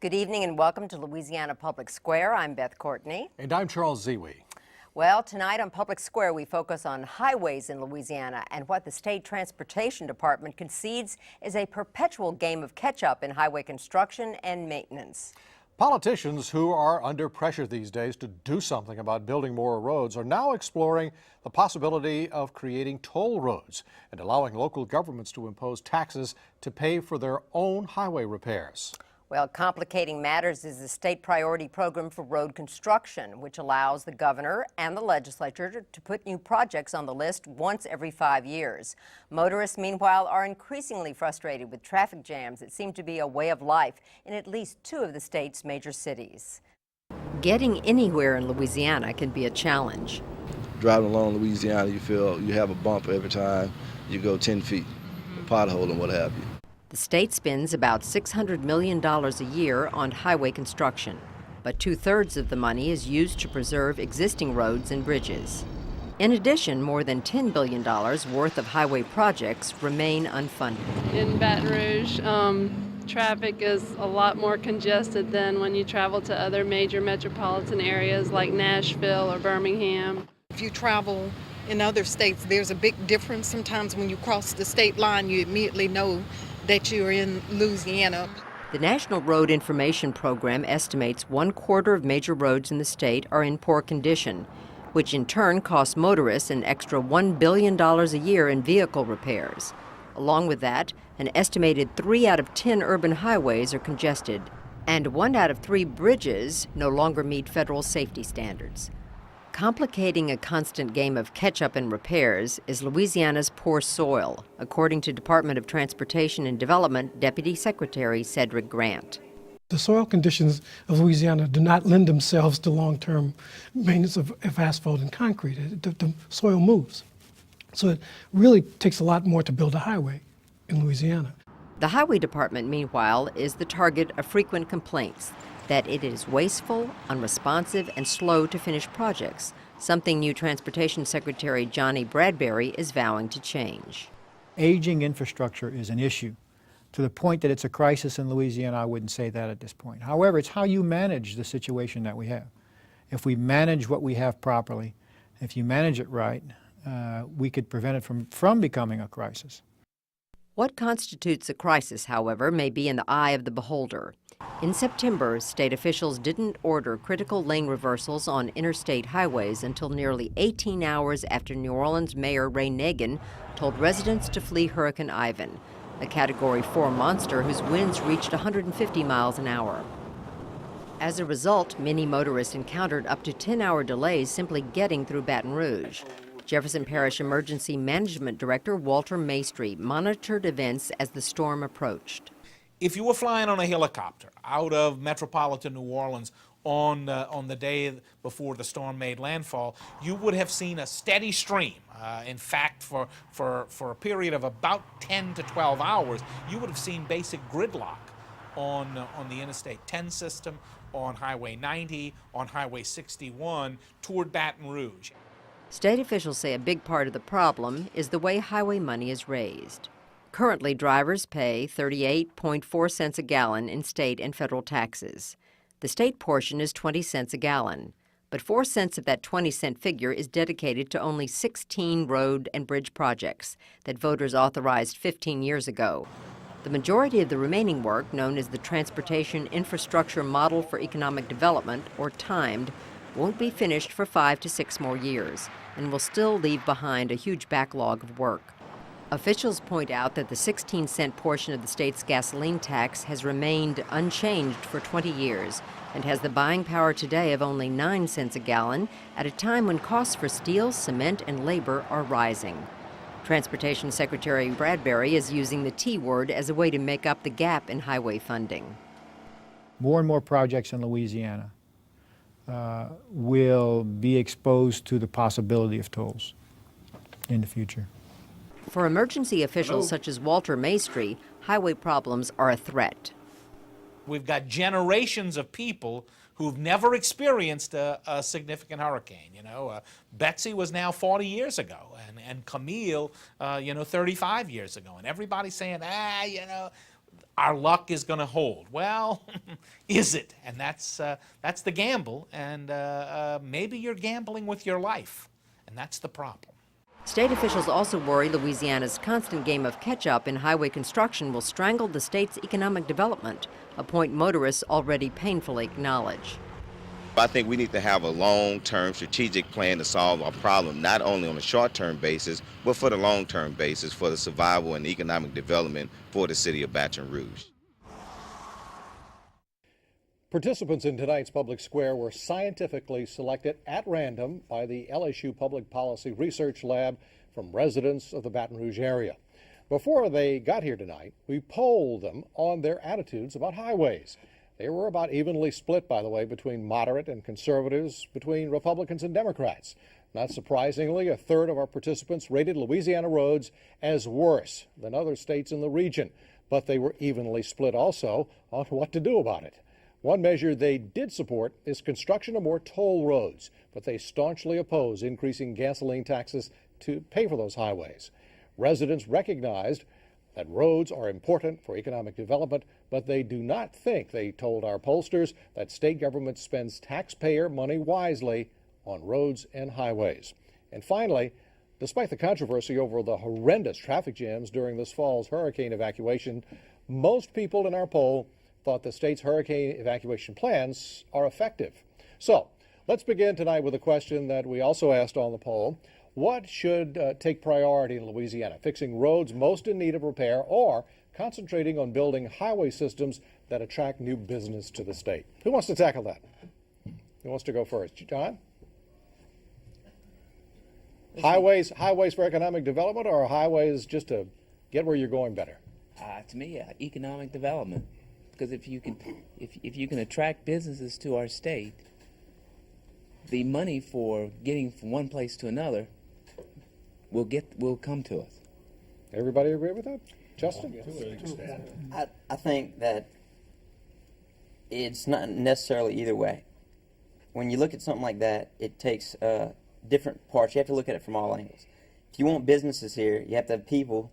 Good evening and welcome to Louisiana Public Square. I'm Beth Courtney. And I'm Charles Zewe. Well, tonight on Public Square, we focus on highways in Louisiana and what the State Transportation Department concedes is a perpetual game of catch-up in highway construction and maintenance. Politicians who are under pressure these days to do something about building more roads are now exploring the possibility of creating toll roads and allowing local governments to impose taxes to pay for their own highway repairs. Well, complicating matters is the state priority program for road construction, which allows the governor and the legislature to put new projects on the list once every 5 years. Motorists, meanwhile, are increasingly frustrated with traffic jams that seem to be a way of life in at least 2 of the state's major cities. Getting anywhere in Louisiana can be a challenge. Driving along Louisiana, you feel you have a bump every time you go 10 feet, a pothole and what have you. The state spends about $600 million a year on highway construction, but 2/3 of the money is used to preserve existing roads and bridges. In addition, more than $10 billion worth of highway projects remain unfunded. In Baton Rouge, traffic is a lot more congested than when you travel to other major metropolitan areas like Nashville or Birmingham. If you travel in other states, there's a big difference. Sometimes when you cross the state line, you immediately know that you're in Louisiana. The National Road Information Program estimates 1/4 of major roads in the state are in poor condition, which in turn costs motorists an extra $1 billion a year in vehicle repairs. Along with that, an estimated 3 out of 10 urban highways are congested, and 1 out of 3 bridges no longer meet federal safety standards. Complicating a constant game of catch-up and repairs is Louisiana's poor soil, according to Department of Transportation and Development Deputy Secretary Cedric Grant. The soil conditions of Louisiana do not lend themselves to long-term maintenance of asphalt and concrete. The soil moves. So it really takes a lot more to build a highway in Louisiana. The Highway Department, meanwhile, is the target of frequent complaints that it is wasteful, unresponsive, and slow to finish projects, something new Transportation Secretary Johnny Bradberry is vowing to change. Aging infrastructure is an issue. To the point that it's a crisis in Louisiana, I wouldn't say that at this point. However, it's how you manage the situation that we have. If we manage what we have properly, if you manage it right, we could prevent it from becoming a crisis. What constitutes a crisis, however, may be in the eye of the beholder. In September, state officials didn't order critical lane reversals on interstate highways until nearly 18 hours after New Orleans Mayor Ray Nagin told residents to flee Hurricane Ivan, a Category 4 monster whose winds reached 150 miles an hour. As a result, many motorists encountered up to 10-hour delays simply getting through Baton Rouge. Jefferson Parish Emergency Management Director Walter Maestri monitored events as the storm approached. If you were flying on a helicopter out of metropolitan New Orleans on the day before the storm made landfall, you would have seen a steady stream. In fact, for a period of about 10 to 12 hours, you would have seen basic gridlock on the Interstate 10 system, on Highway 90, on Highway 61 toward Baton Rouge. State officials say a big part of the problem is the way highway money is raised. Currently, drivers pay 38.4 cents a gallon in state and federal taxes. The state portion is 20 cents a gallon, but 4 cents of that 20-cent figure is dedicated to only 16 road and bridge projects that voters authorized 15 years ago. The majority of the remaining work, known as the Transportation Infrastructure Model for Economic Development, or TIMED, won't be finished for 5 to 6 more years and will still leave behind a huge backlog of work. Officials point out that the 16-cent portion of the state's gasoline tax has remained unchanged for 20 years and has the buying power today of only 9 cents a gallon at a time when costs for steel, cement, and labor are rising. Transportation Secretary Bradberry is using the T word as a way to make up the gap in highway funding. More and more projects in Louisiana will be exposed to the possibility of tolls in the future. For emergency officials such as Walter Maestri, highway problems are a threat. We've got generations of people who've never experienced a significant hurricane. Betsy was now 40 years ago, and Camille, 35 years ago. And everybody's saying, our luck is going to hold. Well, is it? And that's the gamble, and maybe you're gambling with your life, and that's the problem. State officials also worry Louisiana's constant game of catch-up in highway construction will strangle the state's economic development, a point motorists already painfully acknowledge. I think we need to have a long-term strategic plan to solve our problem, not only on a short-term basis, but for the long-term basis for the survival and economic development for the city of Baton Rouge. Participants in tonight's Public Square were scientifically selected at random by the LSU Public Policy Research Lab from residents of the Baton Rouge area. Before they got here tonight, we polled them on their attitudes about highways. They were about evenly split, by the way, between moderate and conservatives, between Republicans and Democrats. Not surprisingly, a third of our participants rated Louisiana roads as worse than other states in the region, but they were evenly split also on what to do about it. One measure they did support is construction of more toll roads, but they staunchly oppose increasing gasoline taxes to pay for those highways. Residents recognized that roads are important for economic development, but they do not think, they told our pollsters, that state government spends taxpayer money wisely on roads and highways. And finally, despite the controversy over the horrendous traffic jams during this fall's hurricane evacuation, most people in our poll thought the state's hurricane evacuation plans are effective. So let's begin tonight with a question that we also asked on the poll. What should take priority in Louisiana? Fixing roads most in need of repair, or concentrating on building highway systems that attract new business to the state? Who wants to tackle that? Who wants to go first? John? Highways for economic development, or highways just to get where you're going better? To me, economic development. Because if you can attract businesses to our state, the money for getting from one place to another will come to us. Everybody agree with that? Justin? I think that it's not necessarily either way. When you look at something like that, it takes different parts. You have to look at it from all angles. If you want businesses here, you have to have people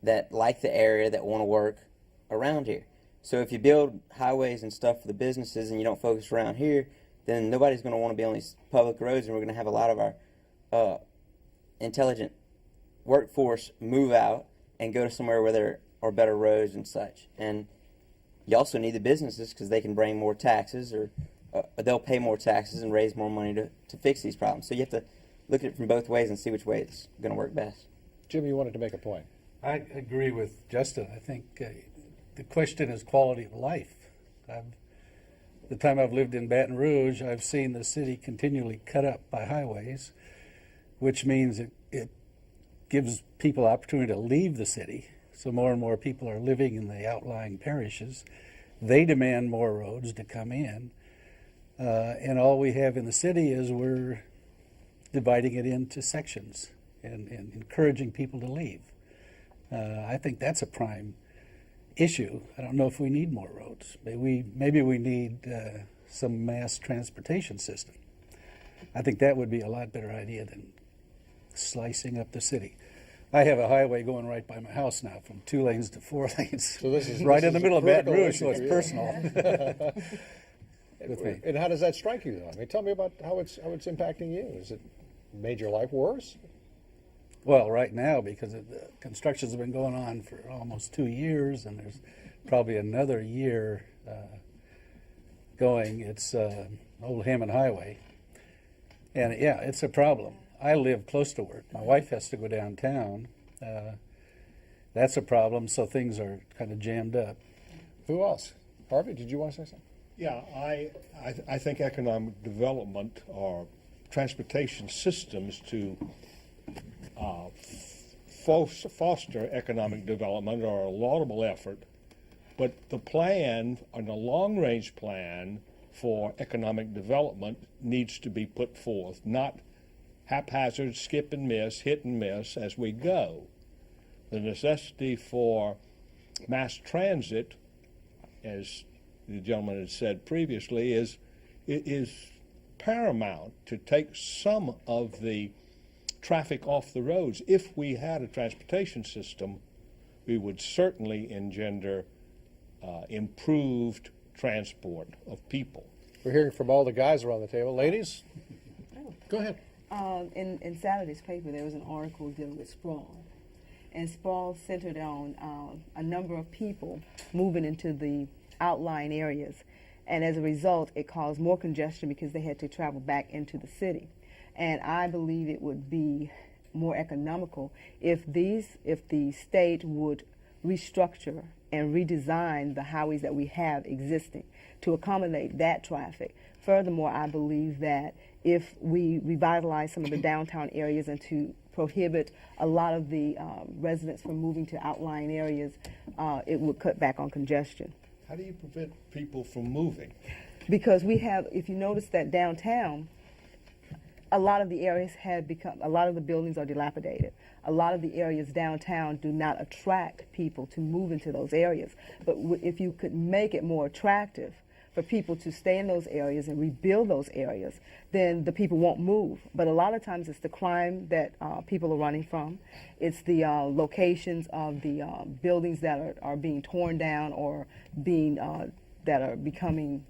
that like the area, that want to work around here. So if you build highways and stuff for the businesses and you don't focus around here, then nobody's going to want to be on these public roads, and we're going to have a lot of our intelligent workforce move out and go to somewhere where there are better roads and such. And you also need the businesses because they can bring more taxes, or they'll pay more taxes and raise more money to fix these problems. So you have to look at it from both ways and see which way it's going to work best. Jim, you wanted to make a point. I agree with Justin. I think the question is quality of life. The time I've lived in Baton Rouge, I've seen the city continually cut up by highways, which means it gives people opportunity to leave the city. So more and more people are living in the outlying parishes. They demand more roads to come in. And all we have in the city is we're dividing it into sections and encouraging people to leave. I think that's a prime issue. I don't know if we need more roads. Maybe we need some mass transportation system. I think that would be a lot better idea than slicing up the city. I have a highway going right by my house now, from 2 lanes to 4 lanes. So this is right in the middle of Baton Rouge, so it's personal. And how does that strike you, though? I mean, tell me about how it's impacting you. Has it made your life worse? Well, right now, because the constructions have been going on for almost 2 years, and there's probably another year going. It's Old Hammond Highway. And yeah, it's a problem. I live close to work. My wife has to go downtown. That's a problem, so things are kind of jammed up. Who else? Harvey, did you want to say something? Yeah, I think economic development or transportation systems to foster economic development are a laudable effort, but the plan, and the long-range plan for economic development, needs to be put forth, not haphazard, skip and miss, hit and miss as we go. The necessity for mass transit, as the gentleman had said previously, is paramount to take some of the traffic off the roads. If we had a transportation system, we would certainly engender improved transport of people. We're hearing from all the guys around the table. Ladies, go ahead. In Saturday's paper, there was an article dealing with sprawl. And sprawl centered on a number of people moving into the outlying areas. And as a result, it caused more congestion because they had to travel back into the city. And I believe it would be more economical if the state would restructure and redesign the highways that we have existing to accommodate that traffic. Furthermore, I believe that if we revitalize some of the downtown areas and to prohibit a lot of the residents from moving to outlying areas, it would cut back on congestion. How do you prevent people from moving? Because we have, if you notice that downtown, a lot of the areas have become, a lot of the buildings are dilapidated. A lot of the areas downtown do not attract people to move into those areas. But if you could make it more attractive for people to stay in those areas and rebuild those areas, then the people won't move. But a lot of times it's the crime that people are running from. It's the locations of the buildings that are being torn down or being that are becoming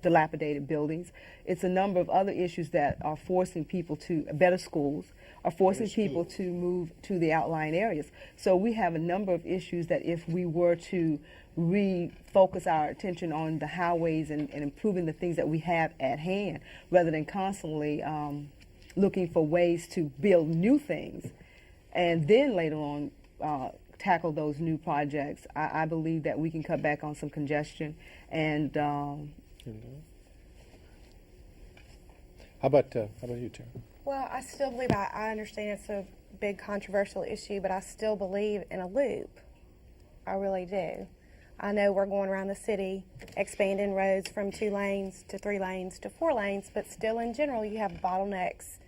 dilapidated buildings. It's a number of other issues that are forcing people to better schools, are forcing people to move to the outlying areas. So we have a number of issues that if we were to refocus our attention on the highways and improving the things that we have at hand, rather than constantly looking for ways to build new things, and then later on tackle those new projects, I believe that we can cut back on some congestion. And How about you, Terry? Well, I still believe, I understand it's a big controversial issue, but I still believe in a loop. I really do. I know we're going around the city expanding roads from 2 lanes to 3 lanes to 4 lanes, but still in general you have bottlenecks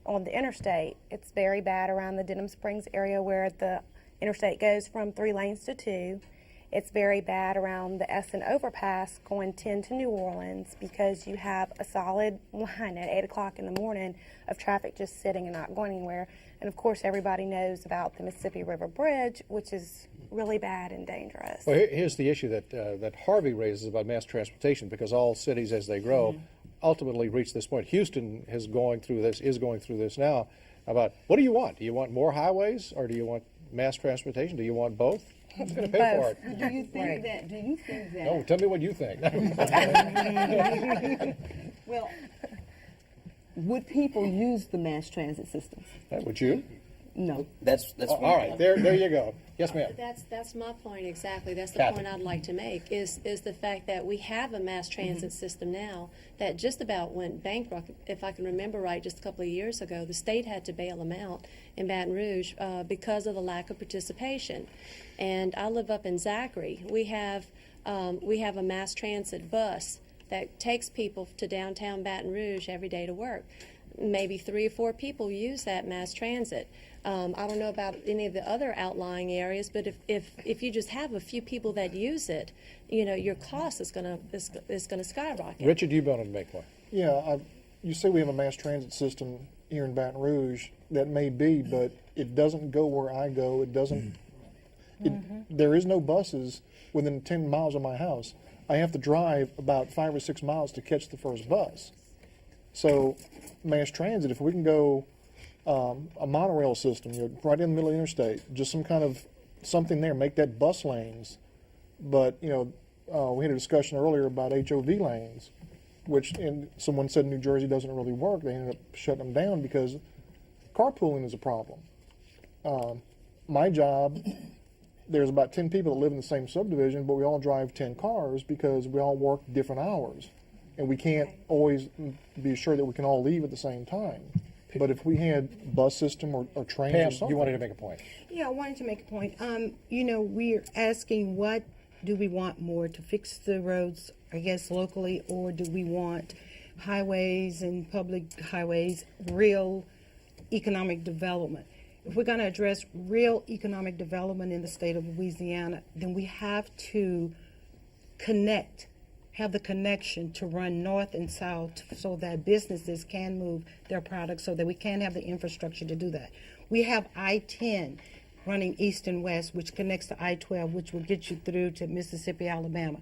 on the interstate. It's very bad around the Denham Springs area where the interstate goes from 3 lanes to 2. It's very bad around the Essen overpass going 10 to New Orleans because you have a solid line at 8 o'clock in the morning of traffic just sitting and not going anywhere. And of course everybody knows about the Mississippi River Bridge, which is really bad and dangerous. Well, here's the issue that Harvey raises about mass transportation, because all cities as they grow ultimately reach this point. Houston is going through this now about, what do you want? Do you want more highways or do you want mass transportation? Do you want both? Who's going to pay for it? do you think that? Do you think that? Oh, tell me what you think. Well, would people use the mass transit systems? Would you? No. That's all right. There you go. Yes, ma'am. That's my point exactly. That's the Kathy. point I'd like to make is the fact that we have a mass transit system now that just about went bankrupt. If I can remember right, just a couple of years ago, the state had to bail them out in Baton Rouge because of the lack of participation. And I live up in Zachary. We have a mass transit bus that takes people to downtown Baton Rouge every day to work. Maybe 3 or 4 people use that mass transit. I don't know about any of the other outlying areas, but if you just have a few people that use it, you know, your cost is gonna skyrocket. Richard, you wanted to make one. Yeah, you say we have a mass transit system here in Baton Rouge. That may be, but it doesn't go where I go. It doesn't. There is no buses within 10 miles of my house. I have to drive about 5 or 6 miles to catch the first bus. So, mass transit, if we can go a monorail system, right in the middle of the interstate, just some kind of something there, make that bus lanes. But we had a discussion earlier about HOV lanes, which someone said New Jersey doesn't really work. They ended up shutting them down because carpooling is a problem. My job, there's about 10 people that live in the same subdivision, but we all drive 10 cars because we all work different hours. And we can't always be sure that we can all leave at the same time. But if we had bus system or trains Pam, or something. you wanted to make a point. Yeah, I wanted to make a point. We're asking what do we want more, to fix the roads, I guess, locally, or do we want highways and public highways, real economic development? If we're going to address real economic development in the state of Louisiana, then we have to have the connection to run north and south so that businesses can move their products, so that we can have the infrastructure to do that. We have I-10 running east and west, which connects to I-12, which will get you through to Mississippi, Alabama.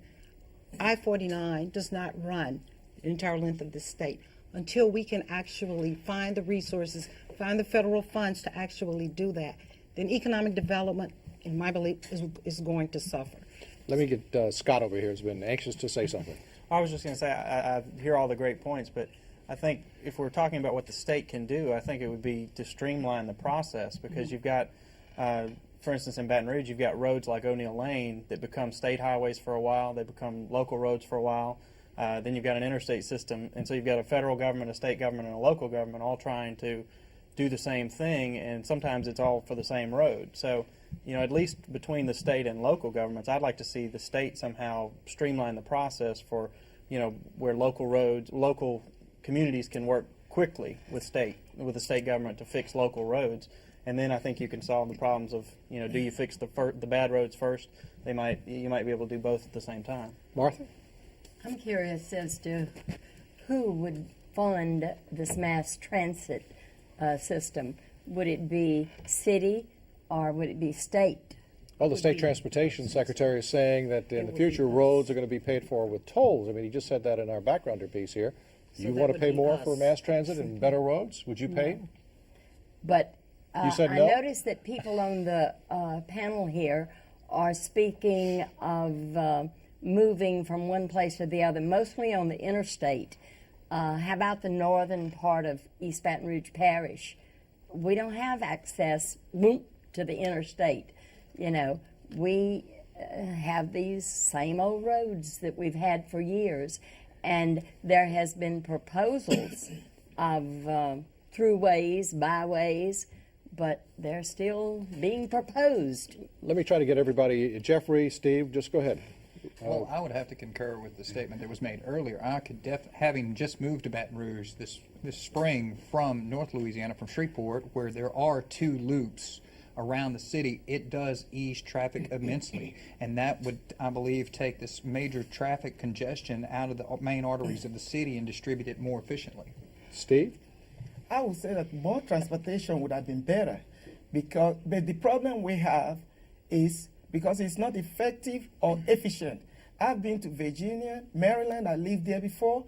I-49 does not run the entire length of the state until we can actually find the resources, find the federal funds to actually do that. Then economic development, in my belief, is going to suffer. Let me get Scott over here, who's been anxious to say something. I was just going to say, I hear all the great points, but I think if we're talking about what the state can do, I think it would be to streamline the process, because you've got, for instance, in Baton Rouge, you've got roads like O'Neill Lane that become state highways for a while, they become local roads for a while, then you've got an interstate system, and so you've got a federal government, a state government, and a local government all trying to do the same thing, and sometimes it's all for the same road. So, you know, at least between the state and local governments, I'd like to see the state somehow streamline the process for, you know, where local roads, local communities can work quickly with the state government to fix local roads, and then I think you can solve the problems of, you know, do you fix the bad roads first? You might be able to do both at the same time. Martha? I'm curious as to who would fund this mass transit system. Would it be city or would it be state? Well, the state transportation secretary is saying that in the future, roads are going to be paid for with tolls. I mean, he just said that in our backgrounder piece here. So you that want to would pay be more us. for mass transit and better roads? Would you pay? No. But You said I no? noticed that people on the panel here are speaking of moving from one place to the other, mostly on the interstate. How about the northern part of East Baton Rouge Parish? We don't have access to the interstate. You know, we have these same old roads that we've had for years, and there has been proposals of throughways, byways, but they're still being proposed. Let me try to get everybody. Jeffrey, Steve, just go ahead. Well, I would have to concur with the statement that was made earlier. I could having just moved to Baton Rouge this spring from North Louisiana, from Shreveport, where there are 2 loops around the city, it does ease traffic immensely, and that would, I believe, take this major traffic congestion out of the main arteries of the city and distribute it more efficiently. Steve? I would say that more transportation would have been better, but the problem we have is because it's not effective or efficient. I've been to Virginia, Maryland, I lived there before.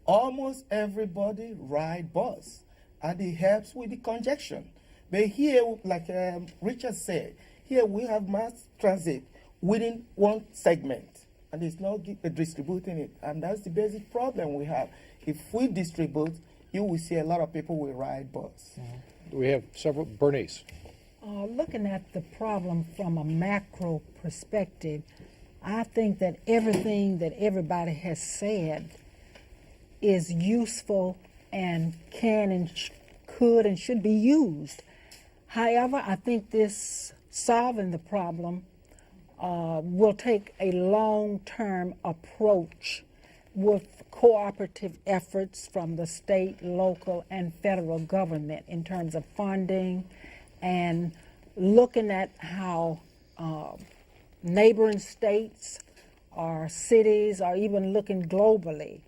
Almost everybody ride bus, and it helps with the congestion. But here, like Richard said, here we have mass transit within one segment, and it's not distributing it, and that's the basic problem we have. If we distribute, you will see a lot of people will ride bus. We have several. Bernice. Looking at the problem from a macro perspective, I think that everything that everybody has said is useful and can and could and should be used. However, I think this solving the problem will take a long-term approach with cooperative efforts from the state, local, and federal government in terms of funding and looking at how neighboring states or cities or even looking globally,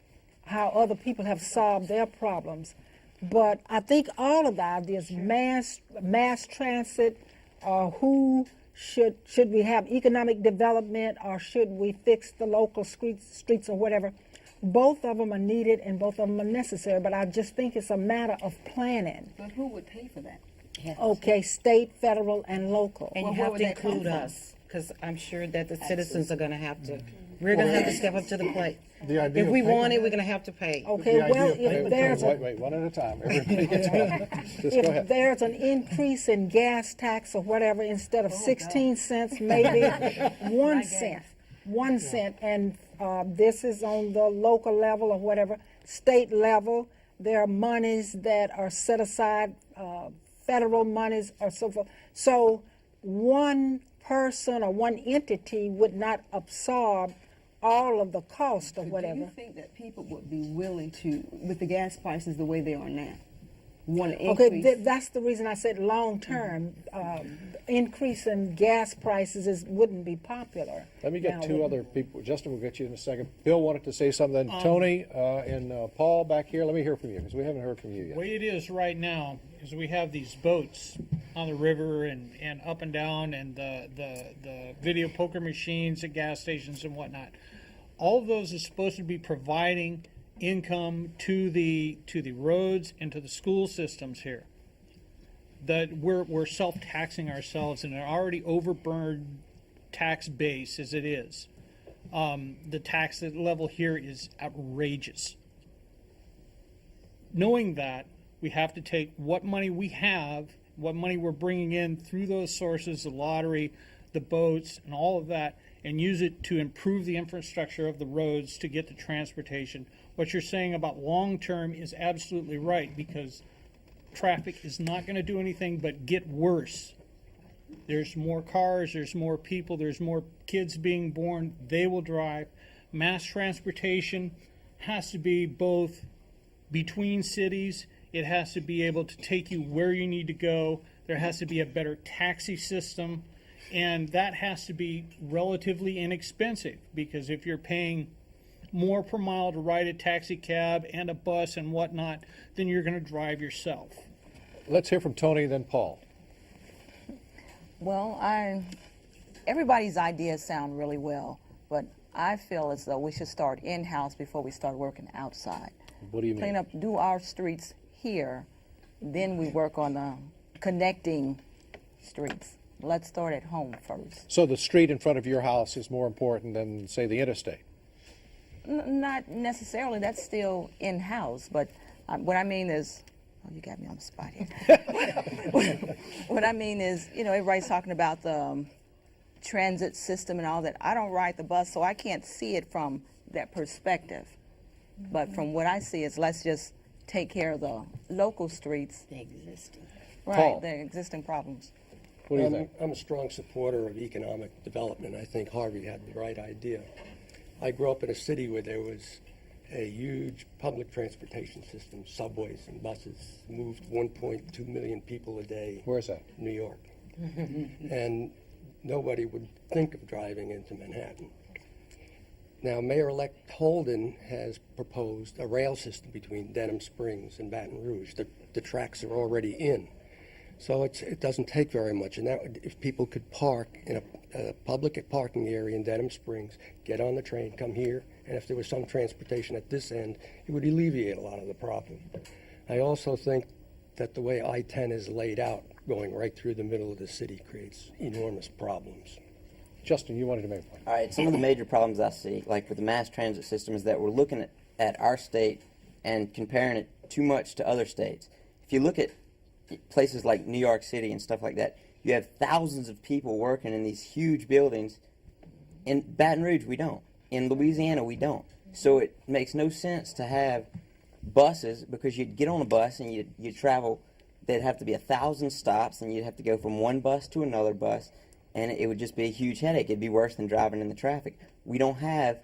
how other people have solved their problems. But I think all of the ideas, mass transit, or who should we have economic development, or should we fix the local streets or whatever, both of them are needed and both of them are necessary, but I just think it's a matter of planning. But who would pay for that? Okay, state, federal, and local. And you have to include us, because I'm sure that the citizens are going to have to, we're going to have to step up to the plate. If we want it, we're going to have to pay. Okay, well, if there's Wait, one at a time. Everybody gets one. Just go if ahead. there's an increase in gas tax or whatever, instead of 16 cents, maybe 1 cent. 1 cent, and this is on the local level or whatever, state level. There are monies that are set aside, federal monies or so forth. So one person or one entity would not absorb all of the cost or whatever. Do you think that people would be willing to, with the gas prices the way they are now, want to Okay, increase. that's the reason I said long term. Increase in gas prices wouldn't be popular. Let me get Now, two other people. Justin, we'll get you in a second. Bill wanted to say something. Tony and Paul back here. Let me hear from you because we haven't heard from you yet. The way it is right now is we have these boats on the river and up and down, and the video poker machines at gas stations and whatnot. All of those are supposed to be providing income to the roads and to the school systems here. That we're self-taxing ourselves in an already overburned tax base as it is. The tax level here is outrageous. Knowing that, we have to take what money we have, what money we're bringing in through those sources, the lottery, the boats, and all of that, and use it to improve the infrastructure of the roads to get the transportation. What you're saying about long-term is absolutely right, because traffic is not going to do anything but get worse. There's more cars, there's more people, there's more kids being born. They will drive. Mass transportation has to be both between cities. It has to be able to take you where you need to go. There has to be a better taxi system. And that has to be relatively inexpensive, because if you're paying more per mile to ride a taxi cab and a bus and whatnot, then you're going to drive yourself. Let's hear from Tony, then Paul. Well, everybody's ideas sound really well, but I feel as though we should start in-house before we start working outside. What do you mean? Clean up, do our streets here, then we work on the connecting streets. Let's start at home first. So the street in front of your house is more important than, say, the interstate? Not necessarily. That's still in-house, but what I mean is, oh, you got me on the spot here. What I mean is, you know, everybody's talking about the transit system and all that. I don't ride the bus, so I can't see it from that perspective. But from what I see is, let's just take care of the local streets. The existing. Right, Paul. the existing problems. What do you think? I'm a strong supporter of economic development. I think Harvey had the right idea. I grew up in a city where there was a huge public transportation system, subways and buses, moved 1.2 million people a day. Where's that? New York. And nobody would think of driving into Manhattan. Now, Mayor-elect Holden has proposed a rail system between Denham Springs and Baton Rouge. The tracks are already in. So it doesn't take very much. And that if people could park in a public parking area in Denham Springs, get on the train, come here, and if there was some transportation at this end, it would alleviate a lot of the problem. I also think that the way I-10 is laid out, going right through the middle of the city, creates enormous problems. Justin, you wanted to make one. All right, some of the major problems I see, like with the mass transit system, is that we're looking at our state and comparing it too much to other states. If you look at places like New York City and stuff like that, you have thousands of people working in these huge buildings. In Baton Rouge, we don't. In Louisiana, we don't. So it makes no sense to have buses, because you'd get on a bus and you'd travel. There'd have to be 1,000 stops, and you'd have to go from one bus to another bus, and it would just be a huge headache. It'd be worse than driving in the traffic. We don't have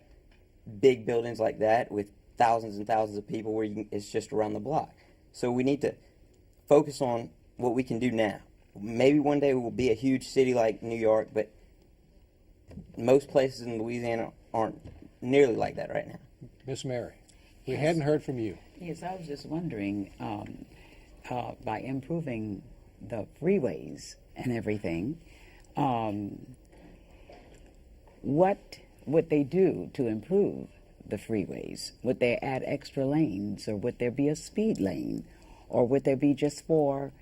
big buildings like that with thousands and thousands of people where it's just around the block. So we need to focus on what we can do now. Maybe one day we will be a huge city like New York, but most places in Louisiana aren't nearly like that right now. Miss Mary, we hadn't heard from you. Yes, I was just wondering, by improving the freeways and everything, what would they do to improve the freeways? Would they add extra lanes, or would there be a speed lane? Or would there be just for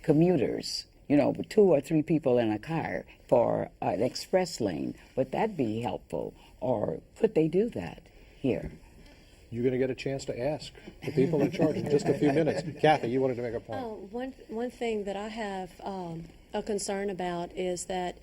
commuters, you know, 2 or 3 people in a car for an express lane? Would that be helpful? Or could they do that here? You're going to get a chance to ask the people in charge in just a few minutes. Kathy, you wanted to make a point. One thing that I have a concern about is that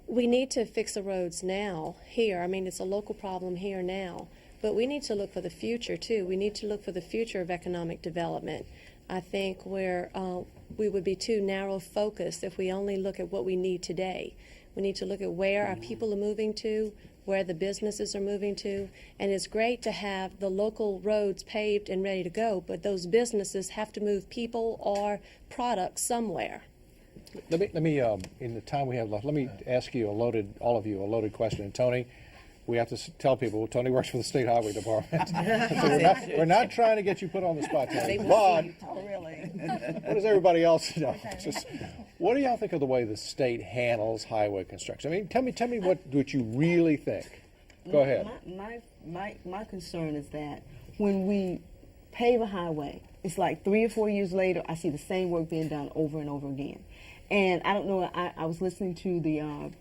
we need to fix the roads now, here. I mean, it's a local problem here now. But we need to look for the future, too. We need to look for the future of economic development. I think we would be too narrow-focused if we only look at what we need today. We need to look at where our people are moving to, where the businesses are moving to, and it's great to have the local roads paved and ready to go, but those businesses have to move people or products somewhere. Let me in the time we have left, let me ask you all of you a loaded question. And Tony, we have to tell people, Tony works for the State Highway Department. So we're not trying to get you put on the spot, Tony. But what does everybody else know? What do y'all think of the way the state handles highway construction? I mean, tell me what you really think. Go ahead. My concern is that when we pave a highway, it's like 3 or 4 years later, I see the same work being done over and over again. And I don't know, I was listening to the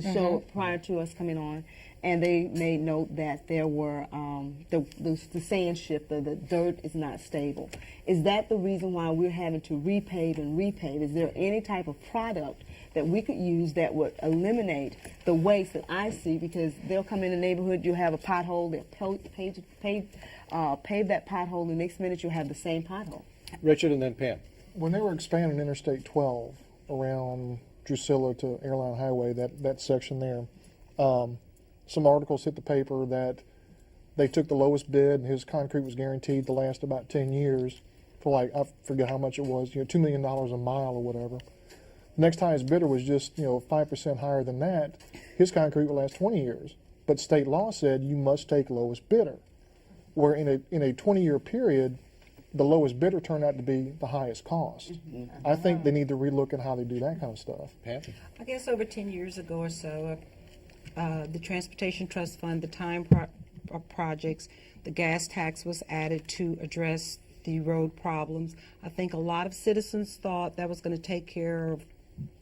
show prior to us coming on, and they made note that there were the sand shift, the dirt is not stable. Is that the reason why we're having to repave and repave? Is there any type of product that we could use that would eliminate the waste that I see? Because they'll come in the neighborhood, you'll have a pothole, they'll pave that pothole, the next minute you'll have the same pothole. Richard and then Pam. When they were expanding Interstate 12 around Drusilla to Airline Highway, that section there, some articles hit the paper that they took the lowest bid and his concrete was guaranteed to last about 10 years for like, I forget how much it was, $2 million a mile or whatever. Next highest bidder was just 5% higher than that. His concrete will last 20 years. But state law said you must take lowest bidder. Where in a 20-year period, the lowest bidder turned out to be the highest cost. I think they need to relook at how they do that kind of stuff. Pam? I guess over 10 years ago or so, the Transportation Trust Fund, the time projects, the gas tax was added to address the road problems. I think a lot of citizens thought that was going to take care of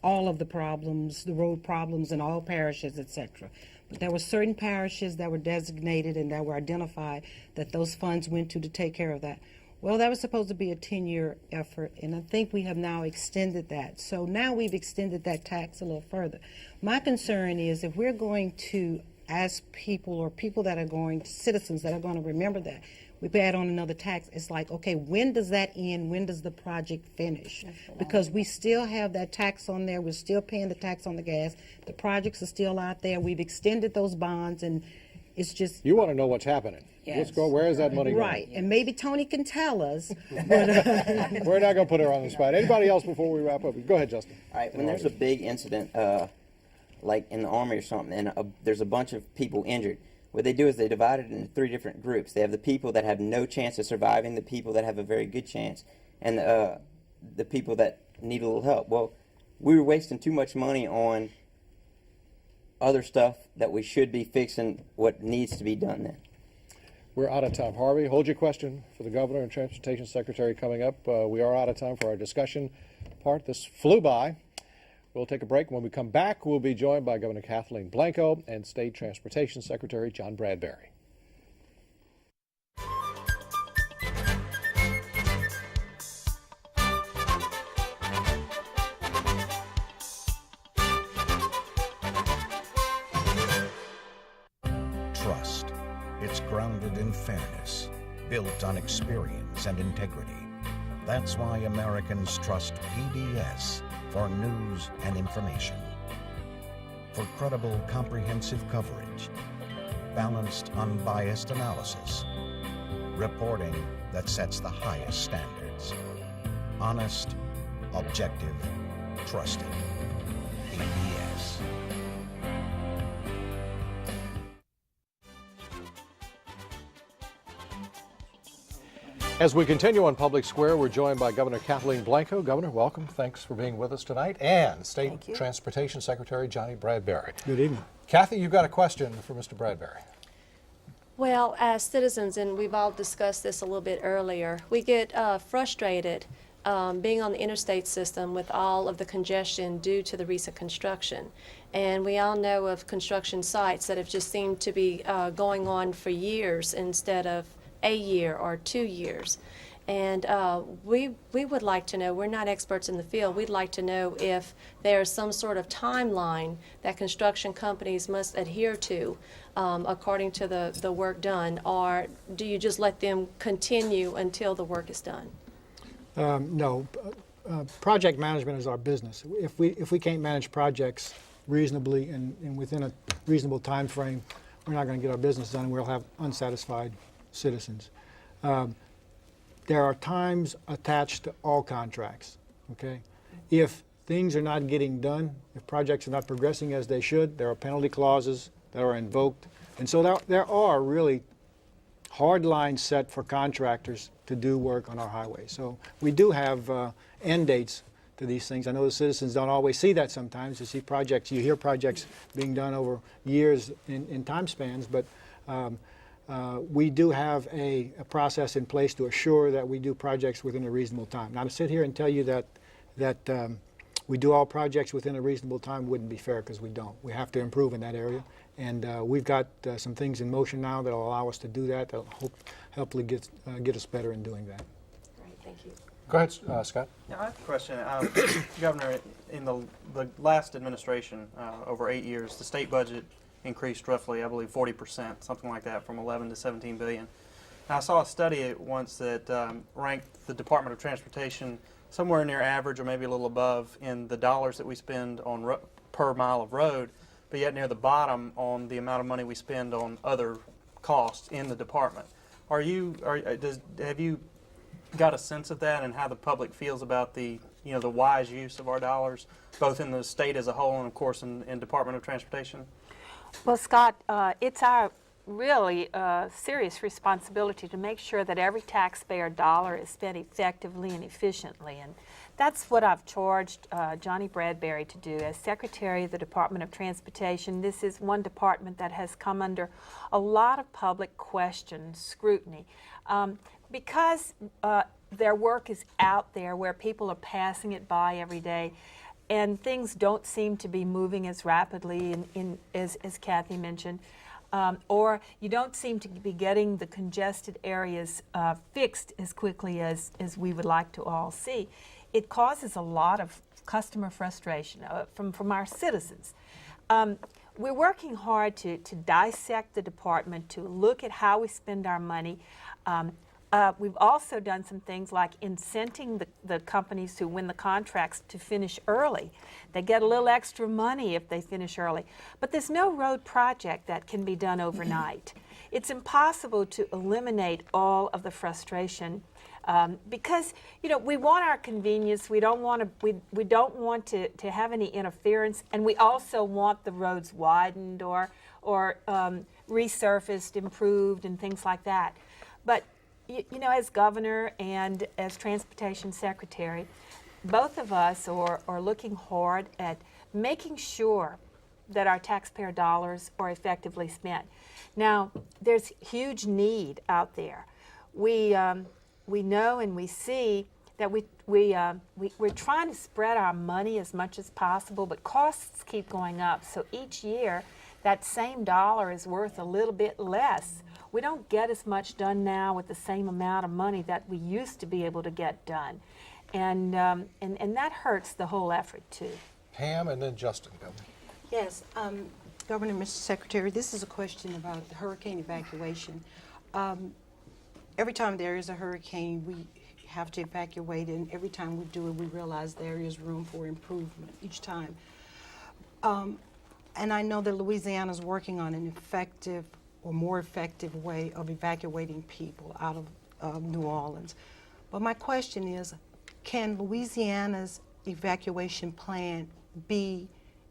all of the problems, the road problems in all parishes, etc. But there were certain parishes that were designated and that were identified that those funds went to take care of that. Well, that was supposed to be a 10-year effort, and I think we have now extended that. So now we've extended that tax a little further. My concern is if we're going to ask people or people that are going, citizens that are going to remember that, we add on another tax, it's like, okay, when does that end? When does the project finish? Because we still have that tax on there. We're still paying the tax on the gas. The projects are still out there. We've extended those bonds, and it's just... You want to know what's happening. Yes. Let's go. Where is that money going? Right, and maybe Tony can tell us. We're not going to put her on the spot. Anybody else before we wrap up? Go ahead, Justin. All right, when there's a big incident, like in the Army or something, and there's a bunch of people injured, what they do is they divide it into 3 different groups. They have the people that have no chance of surviving, the people that have a very good chance, and the people that need a little help. Well, we were wasting too much money on other stuff that we should be fixing what needs to be done then. We're out of time. Harvey, hold your question for the Governor and Transportation Secretary coming up. We are out of time for our discussion part. This flew by. We'll take a break. When we come back, we'll be joined by Governor Kathleen Blanco and State Transportation Secretary John Bradberry. Trust. It's grounded in fairness, built on experience and integrity. That's why Americans trust PBS for news and information. For credible, comprehensive coverage, balanced, unbiased analysis, reporting that sets the highest standards. Honest, objective, trusted. PBS. As we continue on Public Square, we're joined by Governor Kathleen Blanco. Governor, welcome. Thanks for being with us tonight. And State Transportation Secretary Johnny Bradberry. Good evening. Kathy, you've got a question for Mr. Bradberry. Well, as citizens, and we've all discussed this a little bit earlier, we get frustrated being on the interstate system with all of the congestion due to the recent construction. And we all know of construction sites that have just seemed to be going on for years instead of a year or 2 years. And we would like to know, we're not experts in the field, we'd like to know if there's some sort of timeline that construction companies must adhere to according to the work done, or do you just let them continue until the work is done? No. Project management is our business. If we can't manage projects reasonably and within a reasonable time frame, we're not going to get our business done. We'll have unsatisfied citizens. There are times attached to all contracts, okay? If things are not getting done, if projects are not progressing as they should, there are penalty clauses that are invoked. And so there are really hard lines set for contractors to do work on our highways. So we do have end dates to these things. I know the citizens don't always see that sometimes. You see projects, you hear projects being done over years in time spans, but we do have a process in place to assure that we do projects within a reasonable time. Now to sit here and tell you that we do all projects within a reasonable time wouldn't be fair, because we don't. We have to improve in that area, and we've got some things in motion now that will allow us to do that. That'll hopefully get us better in doing that. Great, thank you. Go ahead, Scott. Yeah, I have a question. Governor, in the last administration, over 8 years, the state budget increased roughly, I believe, 40%, something like that, from 11 to 17 billion. Now, I saw a study once that ranked the Department of Transportation somewhere near average or maybe a little above in the dollars that we spend on per mile of road, but yet near the bottom on the amount of money we spend on other costs in the department. Have you got a sense of that and how the public feels about the wise use of our dollars, both in the state as a whole and of course in Department of Transportation? Well, Scott, it's our really serious responsibility to make sure that every taxpayer dollar is spent effectively and efficiently, and that's what I've charged Johnny Bradberry to do as Secretary of the Department of Transportation. This is one department that has come under a lot of public question, scrutiny, because their work is out there where people are passing it by every day, and things don't seem to be moving as rapidly as Kathy mentioned. Or you don't seem to be getting the congested areas fixed as quickly as we would like to all see. It causes a lot of customer frustration from our citizens. We're working hard to dissect the department, to look at how we spend our money. We've also done some things like incenting the companies who win the contracts to finish early. They get a little extra money if they finish early. But there's no road project that can be done overnight. It's impossible to eliminate all of the frustration because we want our convenience. We don't want to have any interference, and we also want the roads widened or resurfaced, improved, and things like that. But as governor and as transportation secretary, both of us are looking hard at making sure that our taxpayer dollars are effectively spent. Now, there's huge need out there. We know and we see that we're trying to spread our money as much as possible, but costs keep going up. So each year, that same dollar is worth a little bit less. We don't get as much done now with the same amount of money that we used to be able to get done. And that hurts the whole effort, too. Pam and then Justin. Yes, Governor, Mr. Secretary, this is a question about hurricane evacuation. Every time there is a hurricane, we have to evacuate, and every time we do it, we realize there is room for improvement each time. And I know that Louisiana is working on an effective or more effective way of evacuating people out of New Orleans. But my question is, can Louisiana's evacuation plan be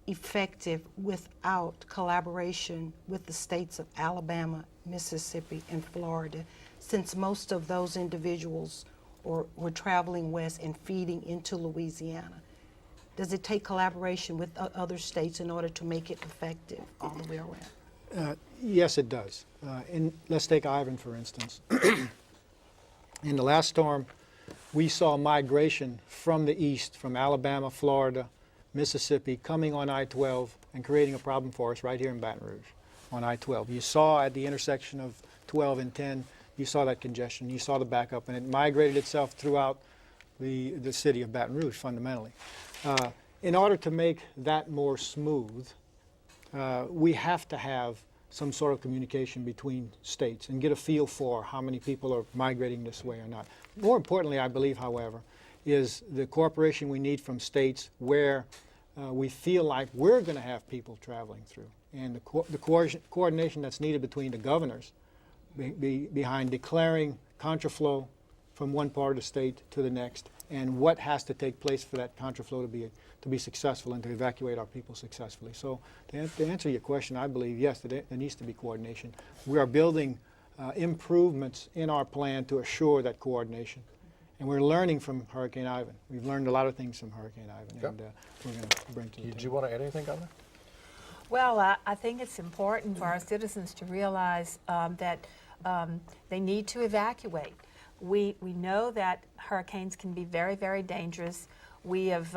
effective without collaboration with the states of Alabama, Mississippi, and Florida, since most of those individuals were traveling west and feeding into Louisiana? Does it take collaboration with other states in order to make it effective all the way around? Yes, it does. Let's take Ivan, for instance. In the last storm, we saw migration from the east, from Alabama, Florida, Mississippi, coming on I-12 and creating a problem for us right here in Baton Rouge on I-12. You saw at the intersection of 12 and 10, you saw that congestion, you saw the backup, and it migrated itself throughout the city of Baton Rouge, fundamentally. In order to make that more smooth, we have to have some sort of communication between states and get a feel for how many people are migrating this way or not. More importantly, I believe, however, is the cooperation we need from states where we feel like we're going to have people traveling through. And the coordination that's needed between the governors behind declaring contraflow from one part of the state to the next, and what has to take place for that contraflow to be successful and to evacuate our people successfully. So to answer your question, I believe, yes, there needs to be coordination. We are building improvements in our plan to assure that coordination. And we're learning from Hurricane Ivan. We've learned a lot of things from Hurricane Ivan, Yep. and we're going to bring to the table. Did you want to add anything on that? Well, I think it's important for our citizens to realize that they need to evacuate. We know that hurricanes can be very, very dangerous. We've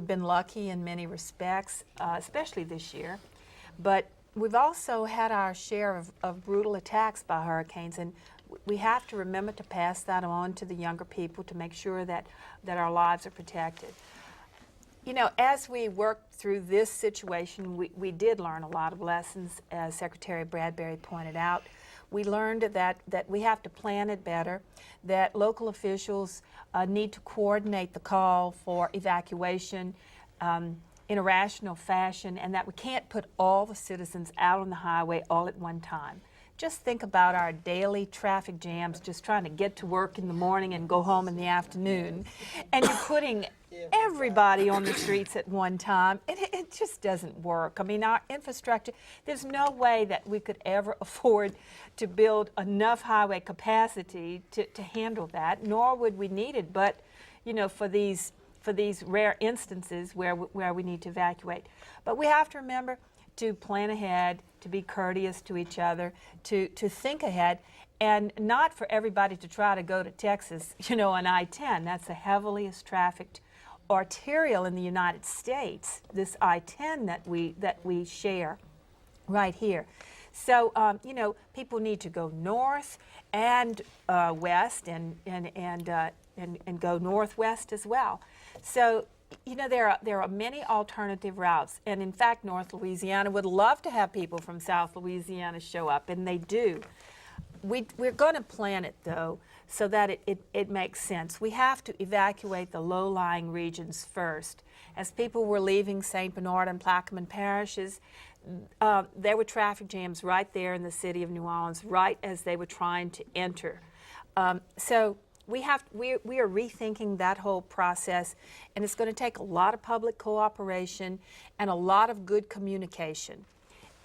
been lucky in many respects, especially this year, but we've also had our share of brutal attacks by hurricanes, and we have to remember to pass that on to the younger people to make sure that our lives are protected. You know, as we worked through this situation, we did learn a lot of lessons, as Secretary Bradberry pointed out. We learned that we have to plan it better, that local officials need to coordinate the call for evacuation in a rational fashion, and that we can't put all the citizens out on the highway all at one time. Just think about our daily traffic jams, just trying to get to work in the morning and go home in the afternoon, and you're putting everybody on the streets at one time. It just doesn't work. I mean, our infrastructure, there's no way that we could ever afford to build enough highway capacity to handle that, nor would we need it, but, you know, for these rare instances where we need to evacuate. But we have to remember to plan ahead, to be courteous to each other, to think ahead, and not for everybody to try to go to Texas, you know, on I-10. That's the heaviest trafficked arterial in the United States, this I-10 that we share right here. So, you know, people need to go north and west and go northwest as well. So, you know, there are many alternative routes, and in fact, North Louisiana would love to have people from South Louisiana show up, and they do. We're going to plan it, though, so that it makes sense. We have to evacuate the low-lying regions first. As people were leaving St. Bernard and Plaquemine parishes, there were traffic jams right there in the city of New Orleans, right as they were trying to enter. So we are rethinking that whole process, and it's going to take a lot of public cooperation and a lot of good communication.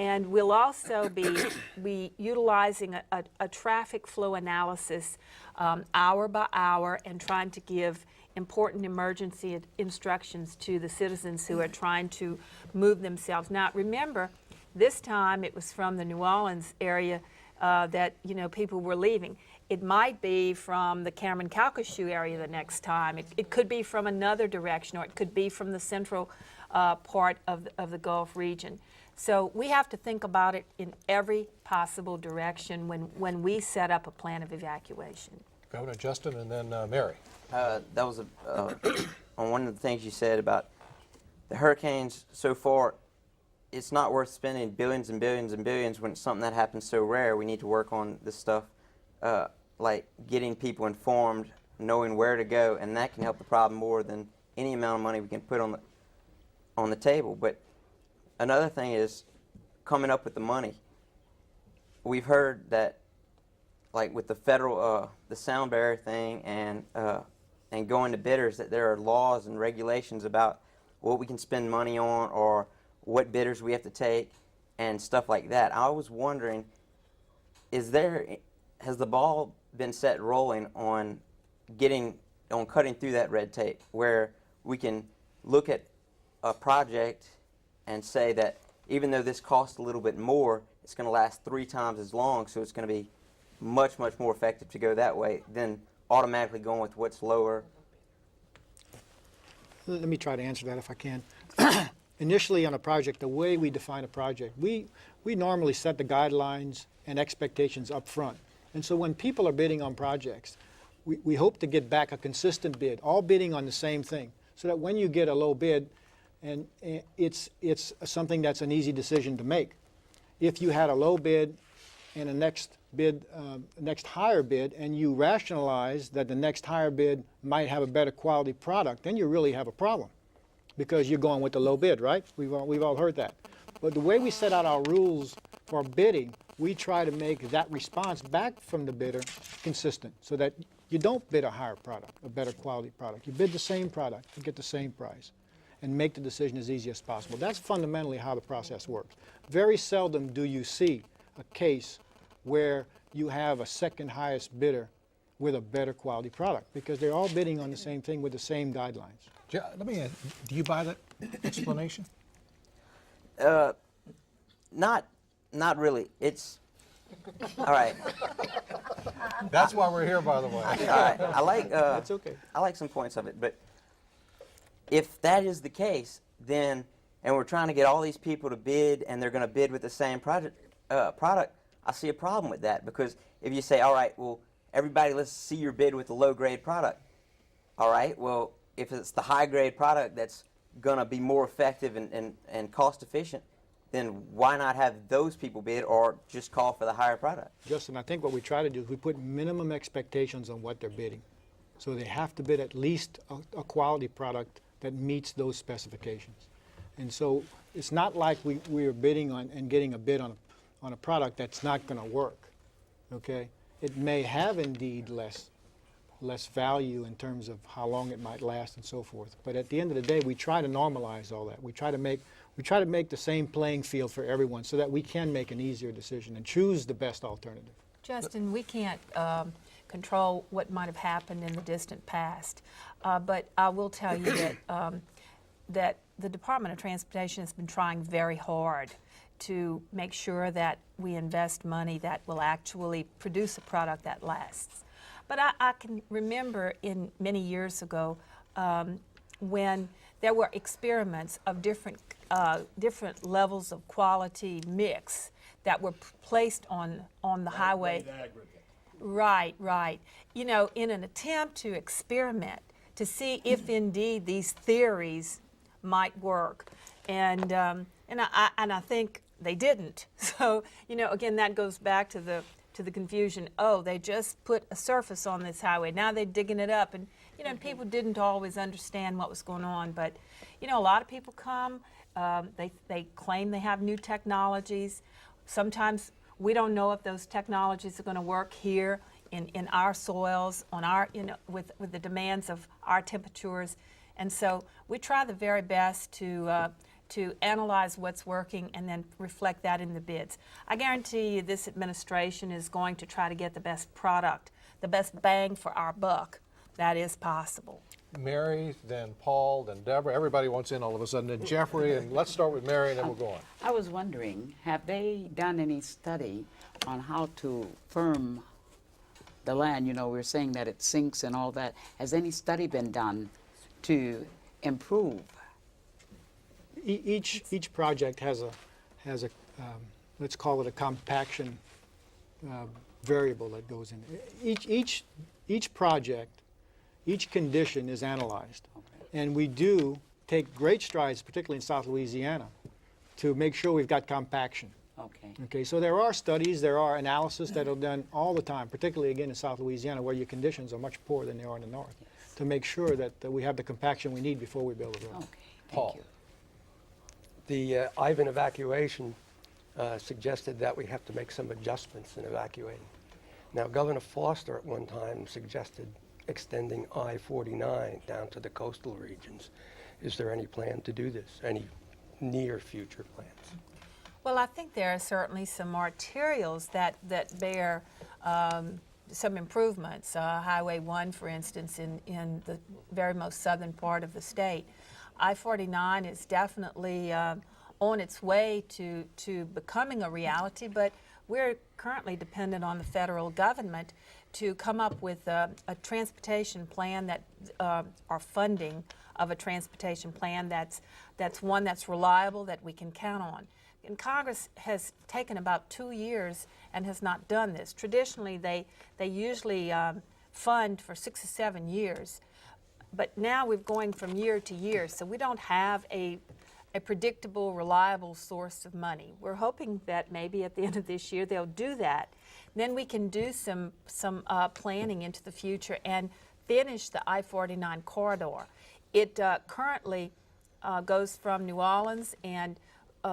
And we'll also be utilizing a traffic flow analysis hour by hour and trying to give important emergency instructions to the citizens who are trying to move themselves. Now, remember, this time it was from the New Orleans area that, you know, people were leaving. It might be from the Cameron-Calcasieu area the next time. It could be from another direction, or it could be from the central part of the Gulf region. So we have to think about it in every possible direction when we set up a plan of evacuation. Go to Justin and then Mary. That was on one of the things you said about the hurricanes so far. It's not worth spending billions and billions and billions when it's something that happens so rare. We need to work on this stuff, like getting people informed, knowing where to go, and that can help the problem more than any amount of money we can put on the table. But another thing is coming up with the money. We've heard that, like with the federal, the sound barrier thing and going to bidders, that there are laws and regulations about what we can spend money on or what bidders we have to take and stuff like that. I was wondering, has the ball been set rolling on cutting through that red tape, where we can look at a project and say that even though this costs a little bit more, it's going to last 3 times as long, so it's going to be much, much more effective to go that way than automatically going with what's lower? Let me try to answer that if I can. Initially on a project, the way we define a project, we normally set the guidelines and expectations up front. And so when people are bidding on projects, we hope to get back a consistent bid, all bidding on the same thing, so that when you get a low bid, and it's something that's an easy decision to make. If you had a low bid and a next higher bid, and you rationalize that the next higher bid might have a better quality product, then you really have a problem. because you're going with the low bid, right? We've all heard that. But the way we set out our rules for bidding, we try to make that response back from the bidder consistent so that you don't bid a higher product, a better quality product. You bid the same product and get the same price and make the decision as easy as possible. That's fundamentally how the process works. Very seldom do you see a case where you have a second highest bidder with a better quality product because they're all bidding on the same thing with the same guidelines. Let me ask, do you buy that explanation? Not really. It's all right. That's why we're here, by the way. All right. I like. That's okay. I like some points of it, but if that is the case, then and we're trying to get all these people to bid, and they're going to bid with the same product, I see a problem with that because if you say, all right, well, everybody, let's see your bid with the low-grade product. All right. Well, if it's the high-grade product that's going to be more effective and cost-efficient, then why not have those people bid or just call for the higher product? Justin, I think what we try to do is we put minimum expectations on what they're bidding. So they have to bid at least a quality product that meets those specifications. And so it's not like we are bidding on and getting a bid on a product that's not going to work, okay? It may have indeed less value in terms of how long it might last and so forth. But at the end of the day, we try to normalize all that. We try to make the same playing field for everyone so that we can make an easier decision and choose the best alternative. Justin, we can't control what might have happened in the distant past, but I will tell you that that the Department of Transportation has been trying very hard to make sure that we invest money that will actually produce a product that lasts. But I can remember in many years ago when there were experiments of different levels of quality mix that were placed on the highway. Right. You know, in an attempt to experiment to see if indeed these theories might work, and I think they didn't. So you know, again, that goes back to the confusion. Oh, they just put a surface on this highway. Now they're digging it up, and you know, people didn't always understand what was going on. But you know, a lot of people come. They claim they have new technologies. Sometimes we don't know if those technologies are going to work here in our soils, on our with the demands of our temperatures, and so we try the very best to analyze what's working and then reflect that in the bids. I guarantee you this administration is going to try to get the best product, the best bang for our buck. That is possible. Mary, then Paul, then Deborah. Everybody wants in all of a sudden. Then Jeffrey, and let's start with Mary and then we'll go on. I was wondering, have they done any study on how to firm the land? You know, we're saying that it sinks and all that. Has any study been done to improve? Each project has a let's call it a compaction variable that goes in. Each project, each condition is analyzed, and we do take great strides, particularly in South Louisiana, to make sure we've got compaction. Okay. So there are studies, there are analysis that are done all the time, particularly again in South Louisiana, where your conditions are much poorer than they are in the north, to make sure that we have the compaction we need before we build a road. Okay. Paul. The Ivan evacuation suggested that we have to make some adjustments in evacuating. Now, Governor Foster at one time suggested extending I-49 down to the coastal regions. Is there any plan to do this? Any near future plans? Well, I think there are certainly some arterials that bear some improvements. Highway 1, for instance, in the very most southern part of the state. I-49 is definitely on its way to becoming a reality, but we're currently dependent on the federal government to come up with a transportation plan that, or funding of a transportation plan that's one that's reliable, that we can count on. And Congress has taken about 2 years and has not done this. Traditionally, they usually fund for 6 or 7 years. But now we're going from year to year, so we don't have a predictable, reliable source of money. We're hoping that maybe at the end of this year they'll do that. Then we can do some planning into the future and finish the I-49 corridor. It currently goes from New Orleans, and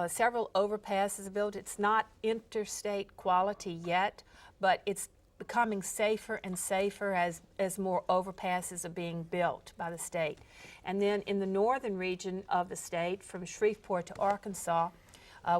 several overpasses are built. It's not interstate quality yet, but it's becoming safer and safer as more overpasses are being built by the state. And then in the northern region of the state, from Shreveport to Arkansas,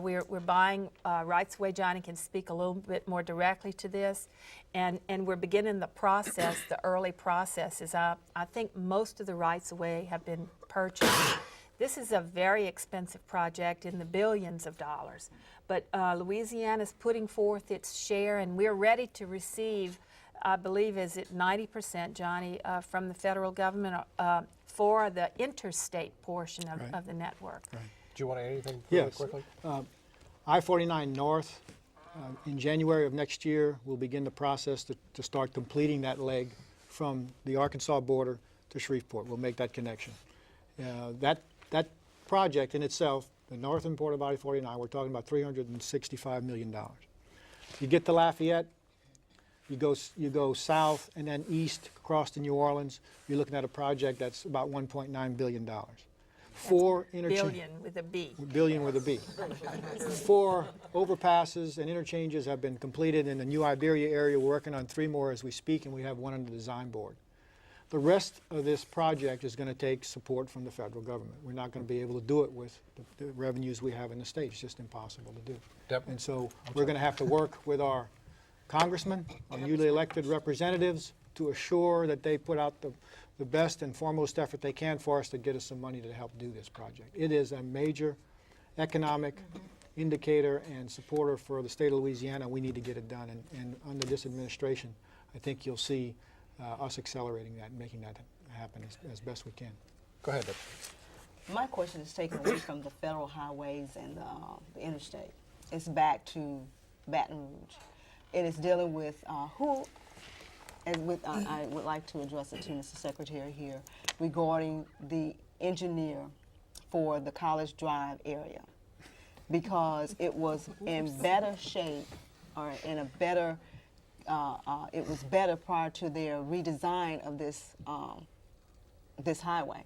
we're buying rights of way. Johnny can speak a little bit more directly to this. And we're beginning the process, the early processes. I think most of the rights of way have been purchased. This is a very expensive project in the billions of dollars. But Louisiana's putting forth its share, and we're ready to receive, I believe, is it 90%, Johnny, from the federal government for the interstate portion of the network. Right. Do you want to add anything really quickly? I-49 North, in January of next year, we'll begin the process to start completing that leg from the Arkansas border to Shreveport. We'll make that connection. That project in itself, the northern part of I-49, we're talking about $365 million. You get to Lafayette, you go south and then east across to New Orleans, you're looking at a project that's about $1.9 billion. Billion with a B. Billion with a B. 4 overpasses and interchanges have been completed in the New Iberia area. We're working on 3 more as we speak, and we have 1 on the design board. The rest of this project is going to take support from the federal government. We're not going to be able to do it with the revenues we have in the state. It's just impossible to do. And so we're going to have to work with our congressmen, our newly elected representatives, to assure that they put out the best and foremost effort they can for us to get us some money to help do this project. It is a major economic indicator and supporter for the state of Louisiana. We need to get it done. And under this administration, I think you'll see us accelerating that and making that happen as best we can. Go ahead, Beth. My question is taken away from the federal highways and the interstate. It's back to Baton Rouge. It is dealing with I would like to address it to Mr. Secretary here regarding the engineer for the College Drive area, because it was in better shape or in a better it was better prior to their redesign of this highway.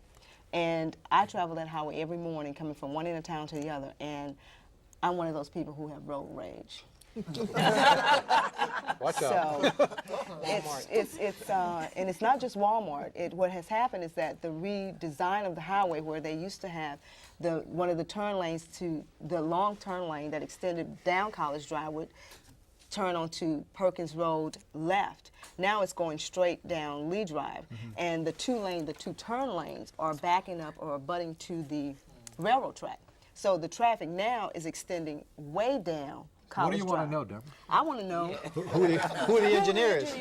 And I travel that highway every morning coming from one end of town to the other, and I'm one of those people who have road rage. Watch out. So and it's not just Walmart. What has happened is that the redesign of the highway, where they used to have one of the turn lanes to the long turn lane that extended down College Drive would turn onto Perkins Road left. Now it's going straight down Lee Drive, and the two turn lanes are backing up or abutting to the railroad track. So the traffic now is extending way down College What do you Drive. want to know, Deborah? I want to know who the engineer is.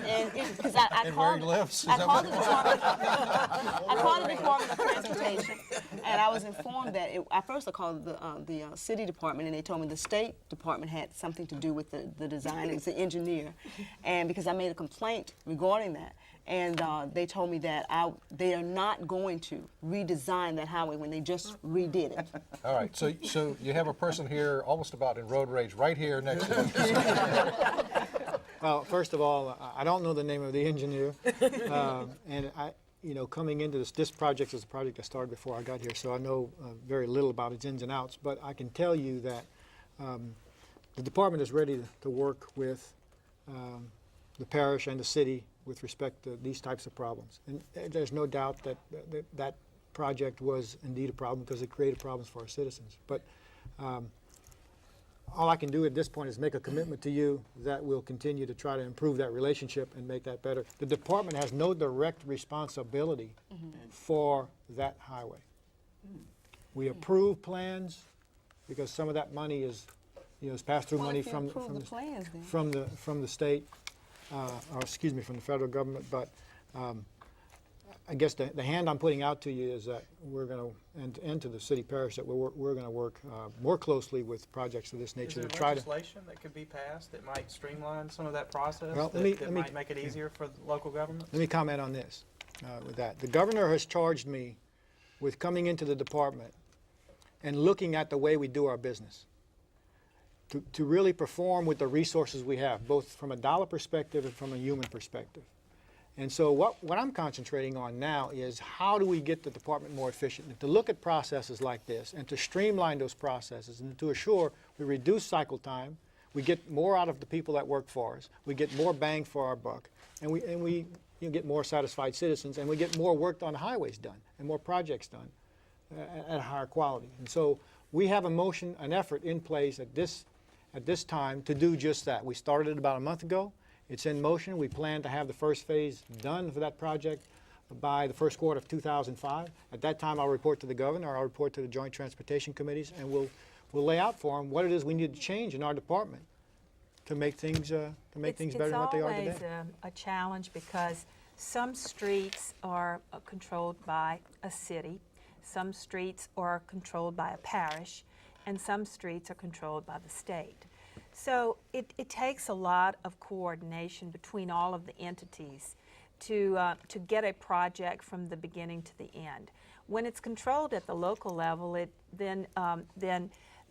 And because I called the Department of Transportation, and I was informed that I called the city department, and they told me the State Department had something to do with the design. It's the engineer, and because I made a complaint regarding that, and they told me that they are not going to redesign that highway when they just redid it. All right, so you have a person here almost about in road rage right here next to you. Well, first of all, I don't know the name of the engineer, and coming into this project is a project that started before I got here, so I know very little about its ins and outs. But I can tell you that the department is ready to work with the parish and the city with respect to these types of problems. And there's no doubt that that project was indeed a problem because it created problems for our citizens. But all I can do at this point is make a commitment to you that we'll continue to try to improve that relationship and make that better. The department has no direct responsibility for that highway. We approve plans because some of that money is pass-through money from the state. From the federal government, but I guess the hand I'm putting out to you is that we're going to, and to the city parish, that we're going to work more closely with projects of this nature to try to. Is there legislation that could be passed that might streamline some of that process, Well, that might make it easier for local governments? Let me comment on this. With that, the governor has charged me with coming into the department and looking at the way we do our business. To really perform with the resources we have, both from a dollar perspective and from a human perspective. And so what I'm concentrating on now is how do we get the department more efficient, and to look at processes like this and to streamline those processes and to assure we reduce cycle time, we get more out of the people that work for us, we get more bang for our buck, and we get more satisfied citizens, and we get more work on highways done and more projects done at a higher quality. And so we have an effort in place at this time to do just that. We started it about a month ago. It's in motion. We plan to have the first phase done for that project by the first quarter of 2005. At that time, I'll report to the governor, I'll report to the Joint Transportation Committees, and we'll lay out for them what it is we need to change in our department to make things better than what they are today. It's always a challenge because some streets are controlled by a city, some streets are controlled by a parish, and some streets are controlled by the state. So it takes a lot of coordination between all of the entities to get a project from the beginning to the end. When it's controlled at the local level, then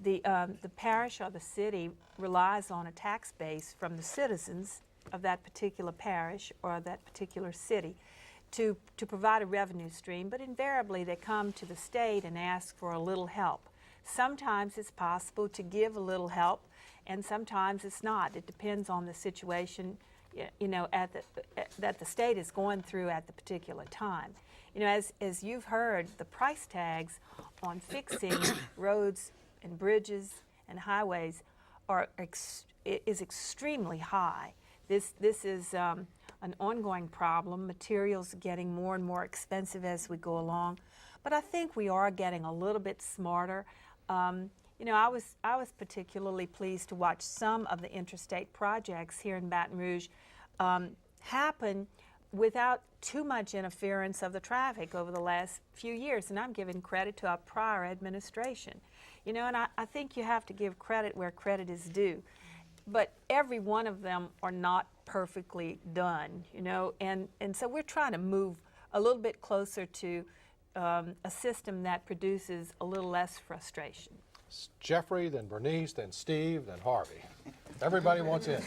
the parish or the city relies on a tax base from the citizens of that particular parish or that particular city to provide a revenue stream, but invariably they come to the state and ask for a little help. Sometimes it's possible to give a little help, and sometimes it's not. It depends on the situation, that the state is going through at the particular time. As you've heard, the price tags on fixing roads and bridges and highways is extremely high. This is an ongoing problem. Materials are getting more and more expensive as we go along, but I think we are getting a little bit smarter. I was particularly pleased to watch some of the interstate projects here in Baton Rouge happen without too much interference of the traffic over the last few years, and I'm giving credit to our prior administration. And I think you have to give credit where credit is due. But every one of them are not perfectly done, and so we're trying to move a little bit closer to a system that produces a little less frustration. Jeffrey, then Bernice, then Steve, then Harvey. Everybody wants in.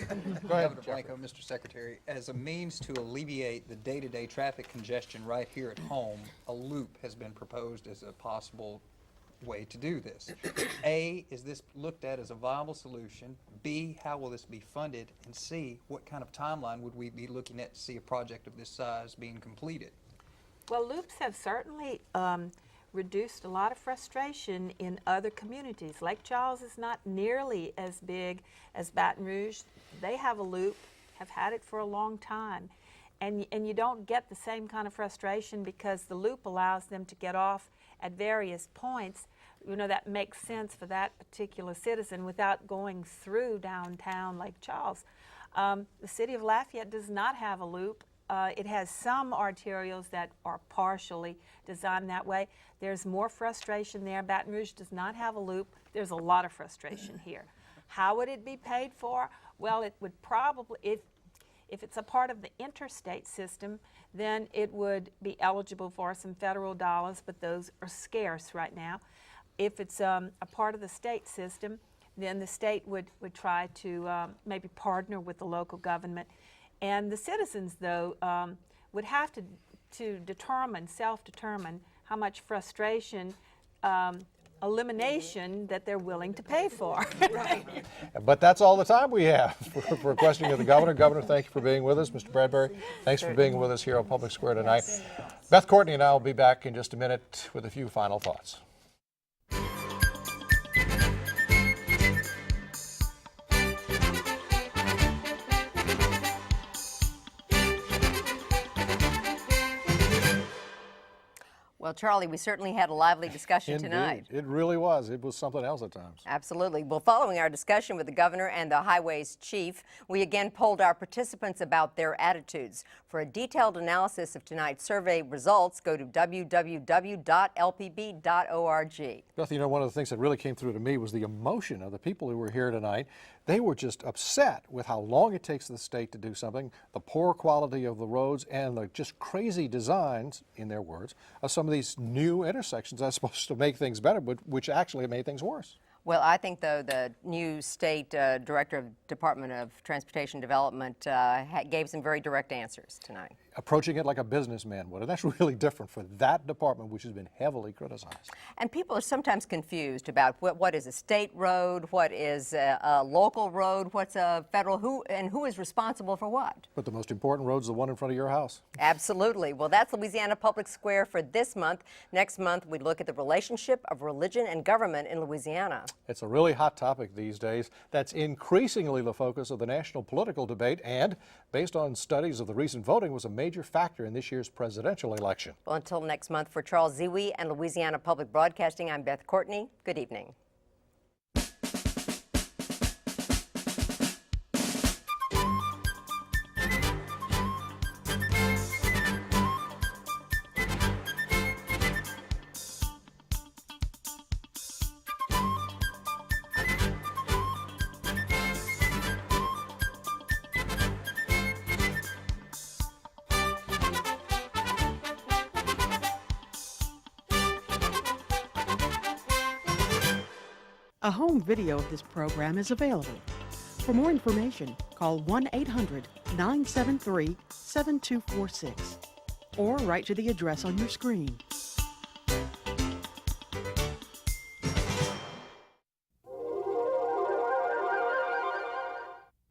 Go ahead, Governor Blanco, Mr. Secretary, as a means to alleviate the day-to-day traffic congestion right here at home, a loop has been proposed as a possible way to do this. A, is this looked at as a viable solution? B, how will this be funded? And C, what kind of timeline would we be looking at to see a project of this size being completed? Well, loops have certainly reduced a lot of frustration in other communities. Lake Charles is not nearly as big as Baton Rouge. They have a loop, have had it for a long time. And you don't get the same kind of frustration because the loop allows them to get off at various points, that makes sense for that particular citizen without going through downtown Lake Charles. The city of Lafayette does not have a loop. It has some arterials that are partially designed that way. There's more frustration there. Baton Rouge does not have a loop. There's a lot of frustration here. How would it be paid for? Well, it would probably, if it's a part of the interstate system, then it would be eligible for some federal dollars, but those are scarce right now. If it's a part of the state system, then the state would try to maybe partner with the local government. And the citizens, though, would have to self-determine how much frustration elimination that they're willing to pay for. Right. But that's all the time we have for questioning of the governor. Governor, thank you for being with us. Mr. Bradberry, thanks for being with us here on Public Square tonight. Beth, Courtney, and I will be back in just a minute with a few final thoughts. Well, Charlie, we certainly had a lively discussion tonight. It really was. It was something else at times. Absolutely. Well, following our discussion with the governor and the highways chief, we again polled our participants about their attitudes. For a detailed analysis of tonight's survey results, go to www.lpb.org. Beth, one of the things that really came through to me was the emotion of the people who were here tonight. They were just upset with how long it takes the state to do something, the poor quality of the roads, and the just crazy designs, in their words, of some of these new intersections that's supposed to make things better, but which actually made things worse. Well, I think, though, the new state director of Department of Transportation Development gave some very direct answers tonight. approaching it like a businessman would. And that's really different for that department, which has been heavily criticized. And people are sometimes confused about what is a state road, what is a local road, what's a federal, who is responsible for what. But the most important road's the one in front of your house. Absolutely. Well, that's Louisiana Public Square for this month. Next month, we look at the relationship of religion and government in Louisiana. It's a really hot topic these days that's increasingly the focus of the national political debate, and based on studies of the recent voting, was a major factor in this year's presidential election. Well, until next month, for Charles Zewe and Louisiana Public Broadcasting, I'm Beth Courtney. Good evening. A home video of this program is available. For more information, call 1-800-973-7246 or write to the address on your screen.